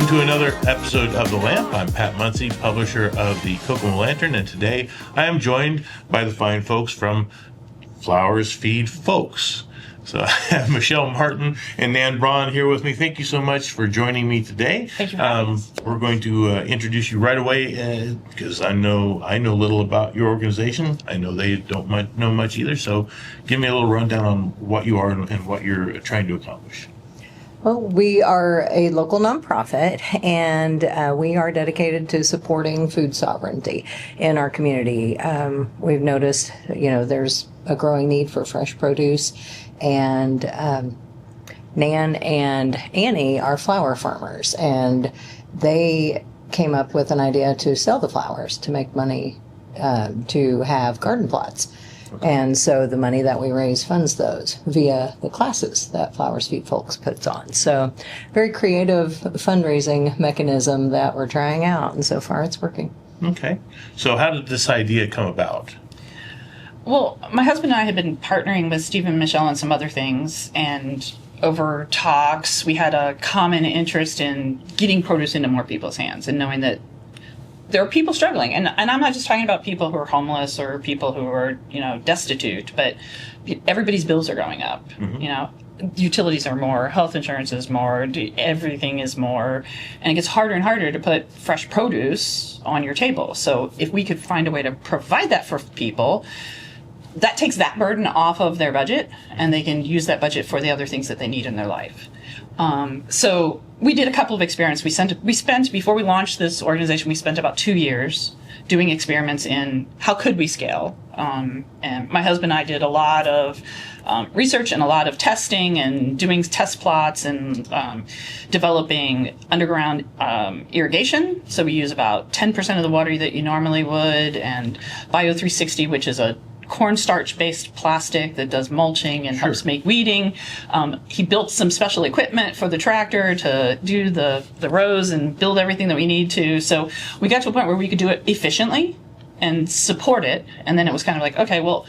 Welcome to another episode of The Lamp. I'm Pat Munsey, publisher of the Kokomo Lantern, and today I am joined by the fine folks from Flowers Feed Folks. So I have Michelle Martin and Nan Braun here with me. Thank you so much for joining me today. Thank you for having us. We're going to introduce you right away because I know little about your organization. I know they don't know much either. So give me a little rundown on what you are and what you're trying to accomplish. Well, we are a local nonprofit, and we are dedicated to supporting food sovereignty in our community. We've noticed, there's a growing need for fresh produce, and Nan and Annie are flower farmers, and they came up with an idea to sell the flowers to make money to have garden plots. And so the money that we raise funds those via the classes that Flowers Feed Folks puts on. So very creative fundraising mechanism that we're trying out, and so far it's working. Okay. So how did this idea come about? Well, my husband and I had been partnering with Steve and Michelle on some other things, and over talks, we had a common interest in getting produce into more people's hands and knowing that there are people struggling, and I'm not just talking about people who are homeless or people who are, destitute, but everybody's bills are going up. Mm-hmm. Utilities are more, health insurance is more, everything is more, and it gets harder and harder to put fresh produce on your table. So if we could find a way to provide that for people, that takes that burden off of their budget, and they can use that budget for the other things that they need in their life. So we did a couple of experiments. We spent, before we launched this organization, we spent about 2 years doing experiments in how could we scale. And my husband and I did a lot of research and a lot of testing and doing test plots and developing underground irrigation. So we use about 10% of the water that you normally would, and Bio360, which is a cornstarch-based plastic that does mulching and helps make weeding. He built some special equipment for the tractor to do the rows and build everything that we need to. So we got to a point where we could do it efficiently and support it. And then it was kind of like, okay, well,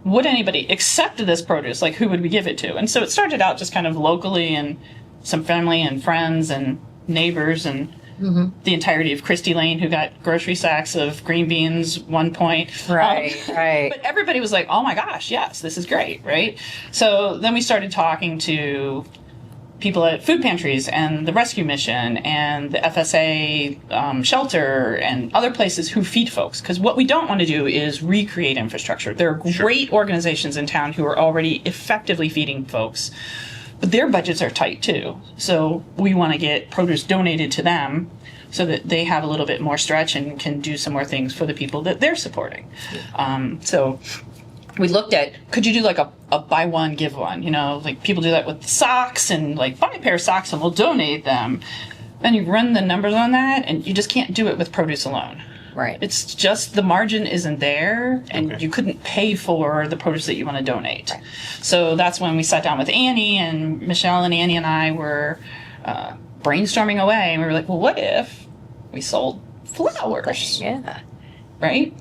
would anybody accept this produce? Like, who would we give it to? And so it started out just kind of locally, and some family and friends and neighbors and the entirety of Christie Lane, who got grocery sacks of green beans one point. Right. But everybody was like, oh my gosh, yes, this is great, right? So then we started talking to people at food pantries and the rescue mission and the FSA shelter and other places who feed folks. Because what we don't want to do is recreate infrastructure. There are great organizations in town who are already effectively feeding folks, but their budgets are tight too. So we want to get produce donated to them so that they have a little bit more stretch and can do some more things for the people that they're supporting. So we looked at, could you do like a buy one, give one? Like people do that with socks, and like buy a pair of socks and we'll donate them. Then you run the numbers on that, and you just can't do it with produce alone. Right. It's just the margin isn't there, and you couldn't pay for the produce that you want to donate. Right. So that's when we sat down with Annie, and Michelle and Annie and I were brainstorming away, and we were like, well, what if we sold flowers? Yeah. Right?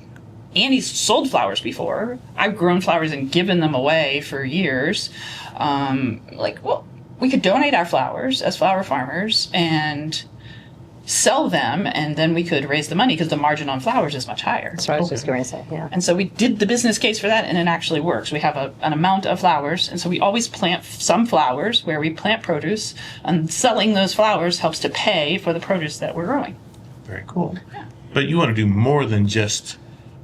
Annie's sold flowers before. I've grown flowers and given them away for years. We could donate our flowers as flower farmers and sell them, and then we could raise the money because the margin on flowers is much higher. That's what I was just going to say, yeah. And so we did the business case for that, and it actually works. We have an amount of flowers, and so we always plant some flowers where we plant produce, and selling those flowers helps to pay for the produce that we're growing. Very cool. Yeah. But you want to do more than just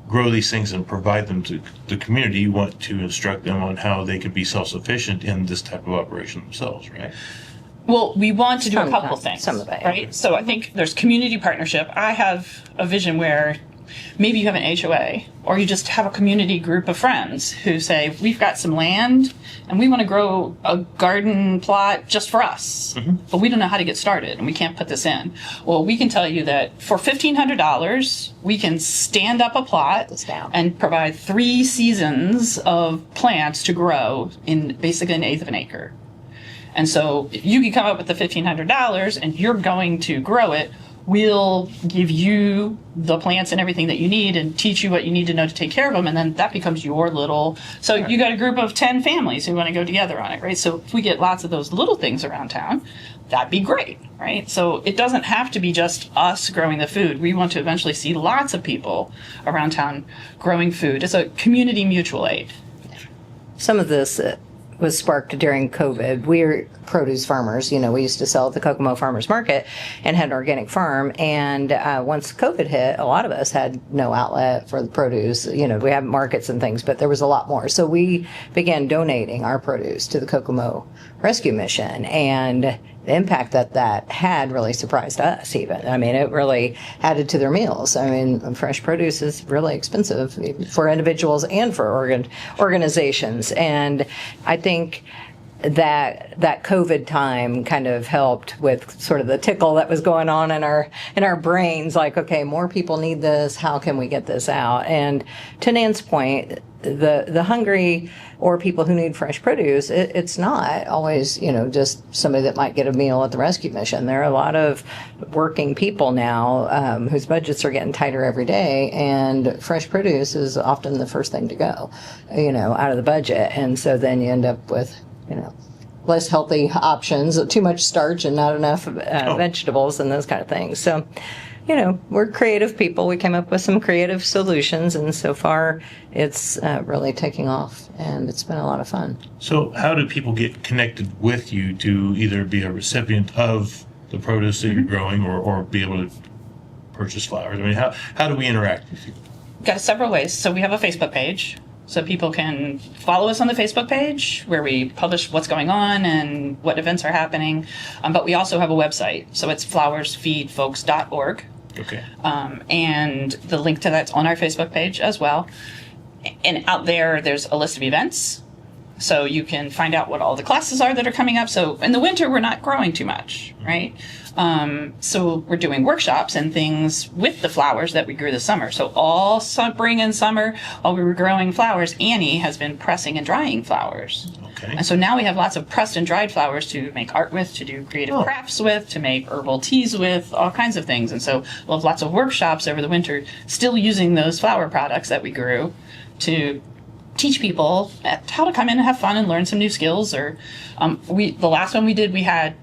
grow these things and provide them to the community. You want to instruct them on how they can be self-sufficient in this type of operation themselves, right? Well, we want to do a couple things, some of it, right? So I think there's community partnership. I have a vision where maybe you have an HOA, or you just have a community group of friends who say, we've got some land and we want to grow a garden plot just for us, but we don't know how to get started and we can't put this in. Well, we can tell you that for $1,500, we can stand up a plot and provide 3 seasons of plants to grow in basically an eighth of an acre. And so you can come up with the $1,500 and you're going to grow it we'll give you the plants and everything that you need and teach you what you need to know to take care of them. And then that becomes your little, so you got a group of 10 families who want to go together on it, right? So if we get lots of those little things around town, that'd be great, right? So it doesn't have to be just us growing the food. We want to eventually see lots of people around town growing food. It's a community mutual aid. Some of this was sparked during COVID. We're produce farmers. You know, we used to sell at the Kokomo Farmers Market and had an organic farm. And once COVID hit, a lot of us had no outlet for the produce. You know, we have markets and things, but there was a lot more. So we began donating our produce to the Kokomo Rescue Mission. And the impact that had really surprised us even. I mean, it really added to their meals. I mean, fresh produce is really expensive for individuals and for organizations. And I think that COVID time kind of helped with sort of the tickle that was going on in our brains, like, okay, more people need this, how can we get this out? And to Nan's point, the hungry or people who need fresh produce, it's not always, you know, just somebody that might get a meal at the rescue mission. There are a lot of working people now whose budgets are getting tighter every day, and fresh produce is often the first thing to go, you know, out of the budget. And so then you end up with, you know, less healthy options, too much starch and not enough vegetables and those kind of things. So, you know, we're creative people. We came up with some creative solutions, and so far it's really taking off, and it's been a lot of fun. So how do people get connected with you to either be a recipient of the produce that you're growing or be able to purchase flowers? I mean, how do we interact with you? Got several ways. So we have a Facebook page. So people can follow us on the Facebook page where we publish what's going on and what events are happening. But we also have a website. So it's flowersfeedfolks.org. Okay. And the link to that's on our Facebook page as well. And out there's a list of events. So you can find out what all the classes are that are coming up. So in the winter, we're not growing too much, right? So we're doing workshops and things with the flowers that we grew this summer. So all spring and summer, while we were growing flowers, Annie has been pressing and drying flowers. Okay. And so now we have lots of pressed and dried flowers to make art with, to do creative crafts with, to make herbal teas with, all kinds of things. And so we'll have lots of workshops over the winter, still using those flower products that we grew to teach people how to come in and have fun and learn some new skills. Or the last one we did, we had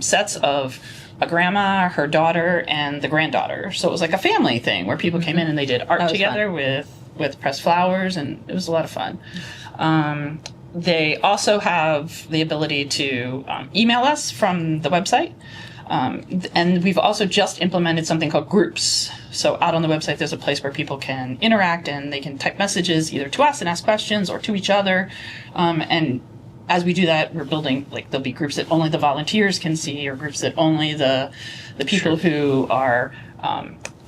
sets of a grandma, her daughter, and the granddaughter. So it was like a family thing where people came in and they did art together with pressed flowers, and it was a lot of fun. They also have the ability to email us from the website. And we've also just implemented something called groups. So out on the website, there's a place where people can interact and they can type messages either to us and ask questions or to each other. And as we do that, we're building, like, there'll be groups that only the volunteers can see, or groups that only the people who are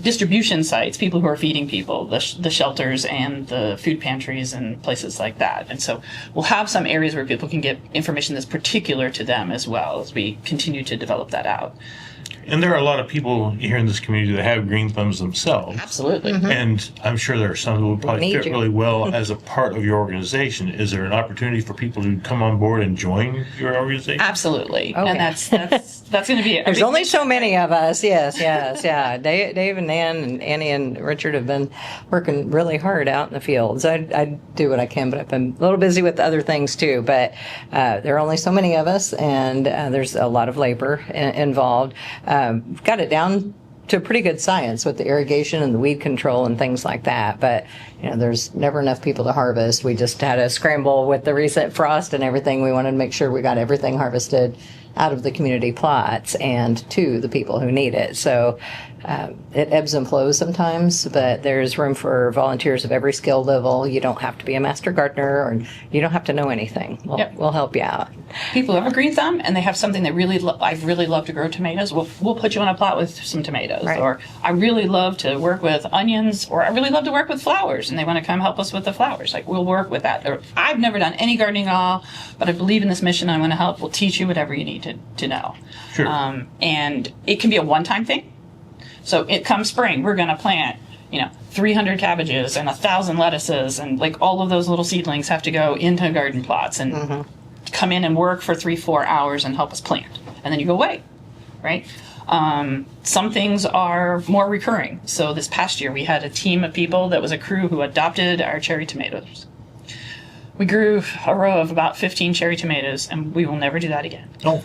distribution sites, people who are feeding people, the shelters and the food pantries and places like that. And so we'll have some areas where people can get information that's particular to them as well as we continue to develop that out. And there are a lot of people here in this community that have green thumbs themselves. Absolutely. Mm-hmm. And I'm sure there are some who would probably fit really well as a part of your organization. Is there an opportunity for people to come on board and join your organization? Absolutely. Okay. And that's going to be it. There's only so many of us. Yes. Yeah. Dave and Nan and Annie and Richard have been working really hard out in the fields. I do what I can, but I've been a little busy with other things too. But there are only so many of us, and there's a lot of labor involved. Got it down to a pretty good science with the irrigation and the weed control and things like that. But, you know, there's never enough people to harvest. We just had a scramble with the recent frost and everything. We wanted to make sure we got everything harvested out of the community plots and to the people who need it. So it ebbs and flows sometimes, but there's room for volunteers of every skill level. You don't have to be a master gardener, or you don't have to know anything. We'll help you out. People who have a green thumb and they have something that I really love to grow tomatoes, we'll put you on a plot with some tomatoes. Right. Or I really love to work with onions, or I really love to work with flowers and they want to come help us with the flowers. Like, we'll work with that. Or I've never done any gardening at all, but I believe in this mission. I want to help. We'll teach you whatever you need to know. Sure. And it can be a one-time thing. So it comes spring, we're going to plant, 300 cabbages and 1,000 lettuces, and like all of those little seedlings have to go into garden plots and come in and work for 3-4 hours and help us plant. And then you go away, right? Some things are more recurring. So this past year, we had a team of people that was a crew who adopted our cherry tomatoes. We grew a row of about 15 cherry tomatoes, and we will never do that again. Oh,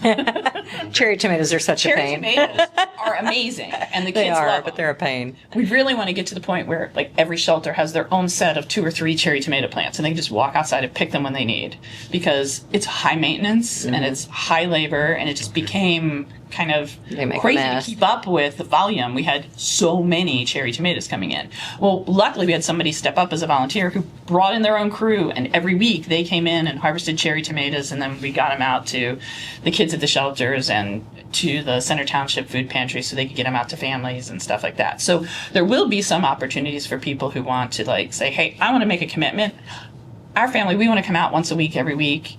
Cherry tomatoes are such a Cherry pain. tomatoes are amazing, and the They kids are, love but them. they're a pain. We really want to get to the point where, like, every shelter has their own set of 2 or 3 cherry tomato plants, and they can just walk outside and pick them when they need, because it's high maintenance and it's high labor, and it just became kind of They make a crazy to mess. keep up with the volume. We had so many cherry tomatoes coming in. Well, luckily we had somebody step up as a volunteer who brought in their own crew, and every week they came in and harvested cherry tomatoes, and then we got them out to the kids at the shelters and to the Center Township food pantry so they could get them out to families and stuff like that. So there will be some opportunities for people who want to, like, say, hey, I want to make a commitment. Our family, we want to come out once a week, every week.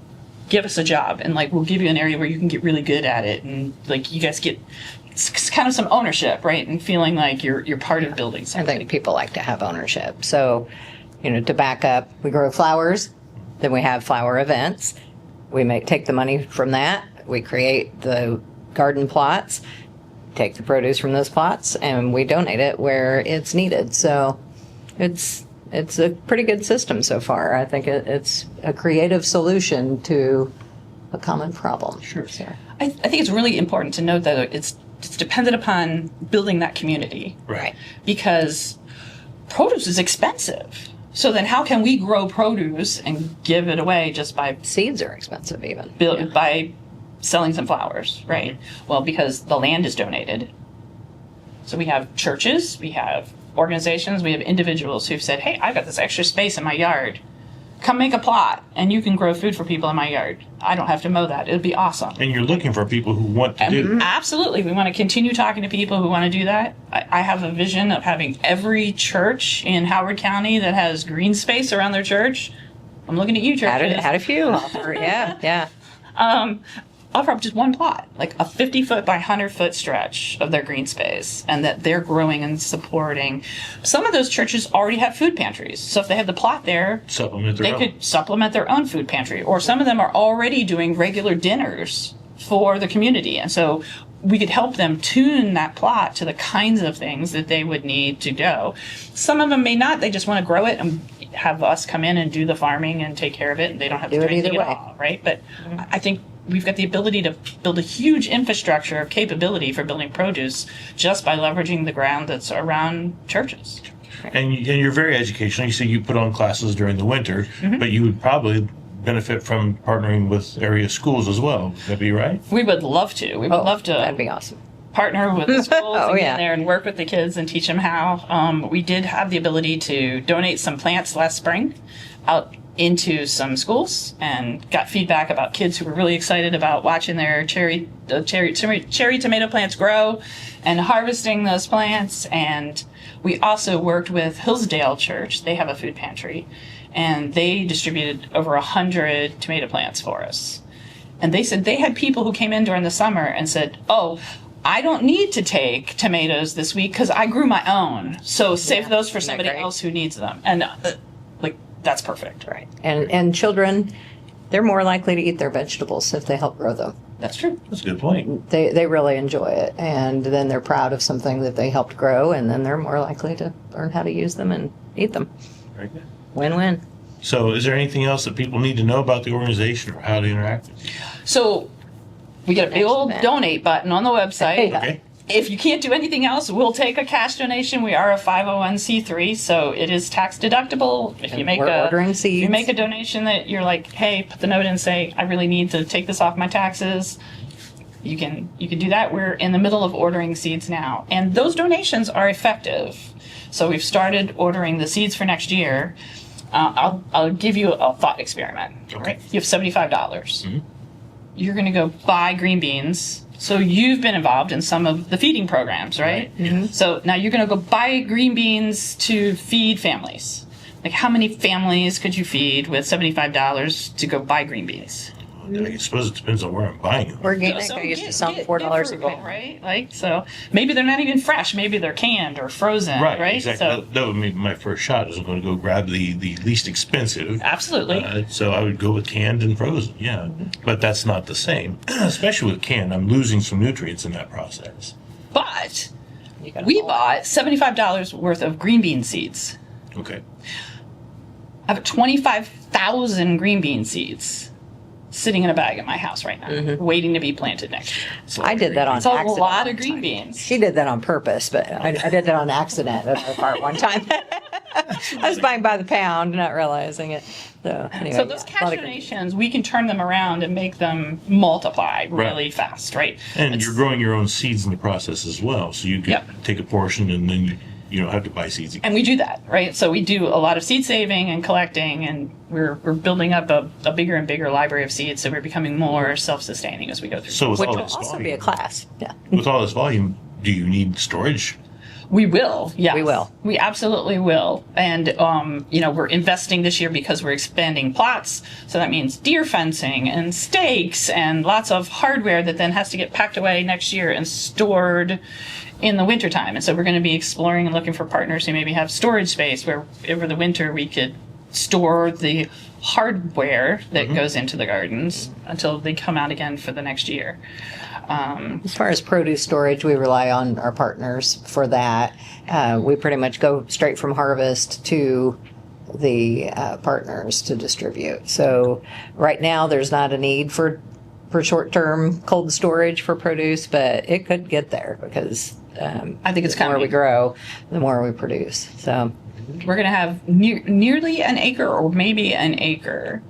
Give us a job, and, like, we'll give you an area where you can get really good at it, and, like, you guys get it's kind of some ownership, right? And feeling like you're part of building I something. think people like to have ownership. So, to back up, we grow flowers, then we have flower events. We take the money from that, we create the garden plots, take the produce from those plots, and we donate it where it's needed. So it's a pretty good system so far. I think it's a creative solution to a common problem. Sure. So, I think it's really important to note that it's dependent upon building that community. right. Because produce is expensive. So then how can we grow produce and give it away just by seeds are expensive even. by selling some flowers, right? Well, because the land is donated. So we have churches, we have organizations, we have individuals who've said, hey, I've got this extra space in my yard. Come make a plot, and you can grow food for people in my yard. I don't have to mow that. It would be awesome. And you're looking for people who want to do. Absolutely. We want to continue talking to people who want to do that. I have a vision of having every church in Howard County that has green space around their church. I'm looking at you, churches. Had a few. Yeah. Offer up just one plot, like a 50-foot by 100-foot stretch of their green space, and that they're growing and supporting. Some of those churches already have food pantries. So if they have the plot there, Supplement their they own. could supplement their own food pantry. Or some of them are already doing regular dinners for the community. And so we could help them tune that plot to the kinds of things that they would need to go. Some of them may not. They just want to grow it and have us come in and do the farming and take care of it, and they don't have to Do it do anything either at way. all, right? But I think we've got the ability to build a huge infrastructure of capability for building produce just by leveraging the ground that's around churches. And you're very educational. You say you put on classes during the winter, but you would probably benefit from partnering with area schools as well. Would that be right? We would love to. We would love to That'd be awesome. partner with the schools and get yeah. in there and work with the kids and teach them how. We did have the ability to donate some plants last spring out into some schools and got feedback about kids who were really excited about watching their cherry tomato plants grow and harvesting those plants. And we also worked with Hillsdale Church. They have a food pantry, and they distributed over 100 tomato plants for us. And they said they had people who came in during the summer and said, oh, I don't need to take tomatoes this week because I grew my own. So save those for Isn't that somebody great? else who needs them. And that's perfect. Right. And children, they're more likely to eat their vegetables if they help grow them. That's true. That's a good point. They really enjoy it, and then they're proud of something that they helped grow, and then they're more likely to learn how to use them and eat them. Very good. Win-win. So is there anything else that people need to know about the organization or how to interact with you? So we get a big old event. donate button on the website. Yeah. Okay. If you can't do anything else, we'll take a cash donation. We are a 501c3, so it is tax deductible. If you make we're ordering if seeds. you make a donation that you're like, hey, put the note in and say, I really need to take this off my taxes, you can do that. We're in the middle of ordering seeds now, and those donations are effective. So we've started ordering the seeds for next year. I'll give you a thought experiment. Okay. Right? You have $75. You're going to go buy green beans. So you've been involved in some of the feeding programs, right? So now you're going to go buy green beans to feed families. Like, how many families could you feed with $75 to go buy green beans? I suppose it depends on where I'm buying them. Organic, So I used to get- sell get $4 a frugal, pound. right? Like, so maybe they're not even fresh. Maybe they're canned or frozen, right? Exactly. So That would be my first shot. Is I'm going to go grab the least expensive. absolutely. So I would go with canned and frozen, yeah. But that's not the same. Especially with canned, I'm losing some nutrients in that process. But You got we bought $75 worth of green bean seeds. Okay. I have 25,000 green bean seeds sitting in a bag at my house right now, waiting to be planted next year. So I did that on It's a accident. lot of green beans. She did that on purpose, but I did that on accident at our part one time. I was buying by the pound, not realizing it. So anyway, So those yeah, a cash lot of green- donations, we can turn them around and make them multiply really Right. fast, right? And It's- you're growing your own seeds in the process as well, so you can Yep. take a portion and then you don't have to buy seeds again. and we do that, right? So we do a lot of seed saving and collecting, and we're building up a bigger and bigger library of seeds, so we're becoming more self-sustaining as we go through. So with Which all will this also be volume, a class. Yeah. with all this volume, do you need storage? We will, yes. We will. We absolutely will. And, we're investing this year because we're expanding plots. So that means deer fencing and stakes and lots of hardware that then has to get packed away next year and stored in the wintertime. And so we're going to be exploring and looking for partners who maybe have storage space where over the winter we could store the hardware that goes into the gardens until they come out again for the next year. As far as produce storage, we rely on our partners for that. We pretty much go straight from harvest to the partners to distribute. So right now, there's not a need for short-term cold storage for produce, but it could get there because I think it's the more coming. we grow, the more we produce. So We're going to have nearly an acre or maybe an acre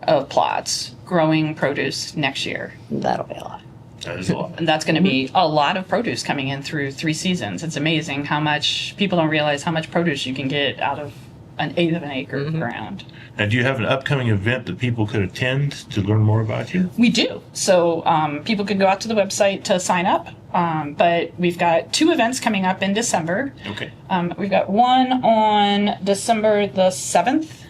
of plots growing produce next year. that'll be a lot. That is a lot. And that's going to be a lot of produce coming in through 3 seasons. It's amazing how much people don't realize how much produce you can get out of an eighth of an acre of ground. Now, do you have an upcoming event that people could attend to learn more about you? We do. So people can go out to the website to sign up. But we've got 2 events coming up in December. Okay. We've got one on December the 7th,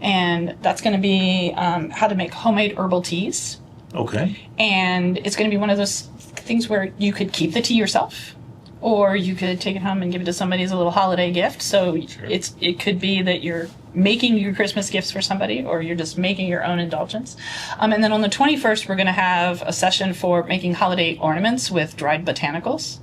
and that's going to be how to make homemade herbal teas. Okay. And it's going to be one of those things where you could keep the tea yourself, or you could take it home and give it to somebody as a little holiday gift. So Sure. it could be that you're making your Christmas gifts for somebody, or you're just making your own indulgence. And then on the 21st, we're going to have a session for making holiday ornaments with dried botanicals.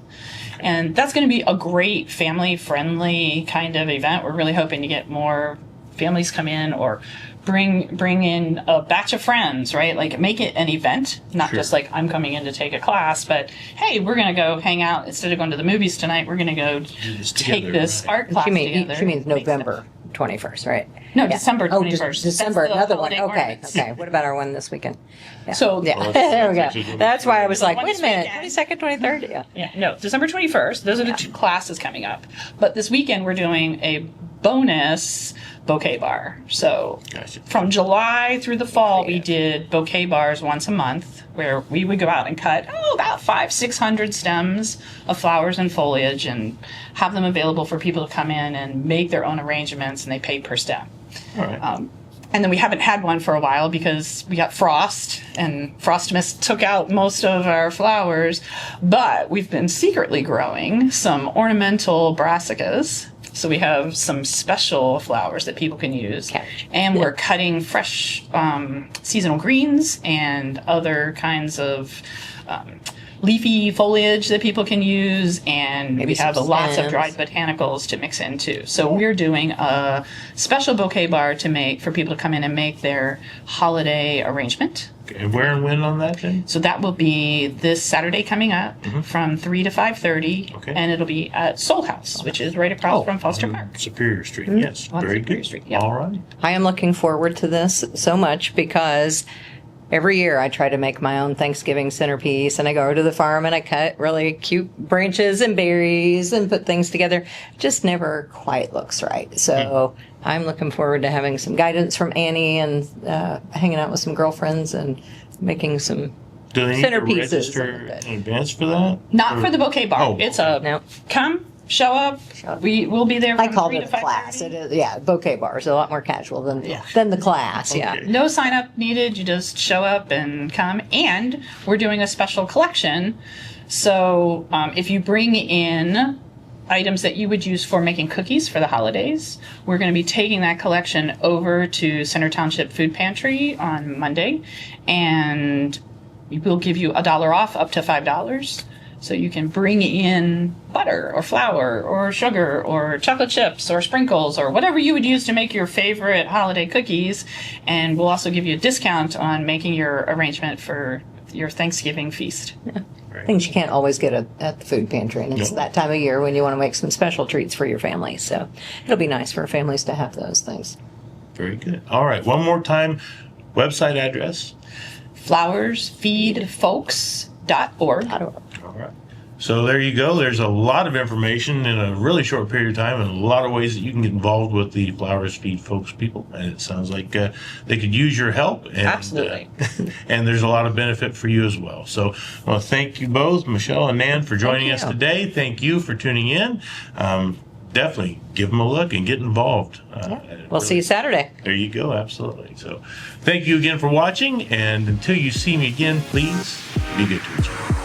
And that's going to be a great family-friendly kind of event. We're really hoping to get more families come in, or bring in a batch of friends, right? Like make it an event, not Sure. just like I'm coming in to take a class, but hey, we're going to go hang out instead of going to the movies tonight. We're going to go this take together, this right. art class She together. means Make November 21st, right? No, Yeah. December Oh, 21st. December, That's the another one. holiday Okay, ornaments. okay. What about our one this weekend? Yeah. So- yeah, Well, there we that's go. actually That's why I was like, One wait a minute, weekend. 22nd, 23rd? Yeah. Yeah, no, December 21st. Those are the 2 classes coming up. But this weekend we're doing a bonus bouquet bar. So Gotcha. from July through the fall, we did bouquet bars once a month, where we would go out and cut about 500-600 stems of flowers and foliage and have them available for people to come in and make their own arrangements, and they pay per stem. All right. And then we haven't had one for a while because we got frost, and frost mist took out most of our flowers. But we've been secretly growing some ornamental brassicas. So we have some special flowers that people can use. Cabbage. And we're cutting fresh seasonal greens and other kinds of leafy foliage that people can use, and Maybe we have some lots of stems. dried botanicals to mix in too. So we're doing a special bouquet bar to make for people to come in and make their holiday arrangement. Okay. And where and when on that then? So that will be this Saturday coming up from 3 to 5:30, Okay. and it'll be at Soul House, which is right across from Foster on Park. Superior Street. Yes. On Very Superior good. Street, yeah. All right. I am looking forward to this so much because every year I try to make my own Thanksgiving centerpiece, and I go over to the farm and I cut really cute branches and berries and put things together. Just never quite looks right. So I'm looking forward to having some guidance from Annie and hanging out with some girlfriends and making some. Do they need to Centerpieces register of it. in advance for that? Not Or- for the bouquet bar. Oh, It's a No. come, show up. We will be there. I From called 3 it to a class. 5:30. It is, bouquet bar is a lot more casual than the class. Yeah. Okay. No sign up needed. You just show up and come. And we're doing a special collection. So if you bring in items that you would use for making cookies for the holidays, we're going to be taking that collection over to Center Township Food Pantry on Monday. And we will give you $1 off up to $5. So you can bring in butter or flour or sugar or chocolate chips or sprinkles or whatever you would use to make your favorite holiday cookies. And we'll also give you a discount on making your arrangement for your Thanksgiving feast. Yeah. Things you can't always get at the food pantry. And it's that time of year when you want to make some special treats for your family. So it'll be nice for families to have those things. Very good. All right. One more time, website address. flowersfeedfolks.org. All right. So there you go. There's a lot of information in a really short period of time and a lot of ways that you can get involved with the Flowers Feed Folks people. And it sounds like they could use your help. And, Absolutely. And there's a lot of benefit for you as well. So I want to thank you both, Michelle and Nan, for joining us today. Thank you for tuning in. Definitely give them a look and get involved. We'll see you Saturday. There you go. Absolutely. So thank you again for watching. And until you see me again, please be good to each other.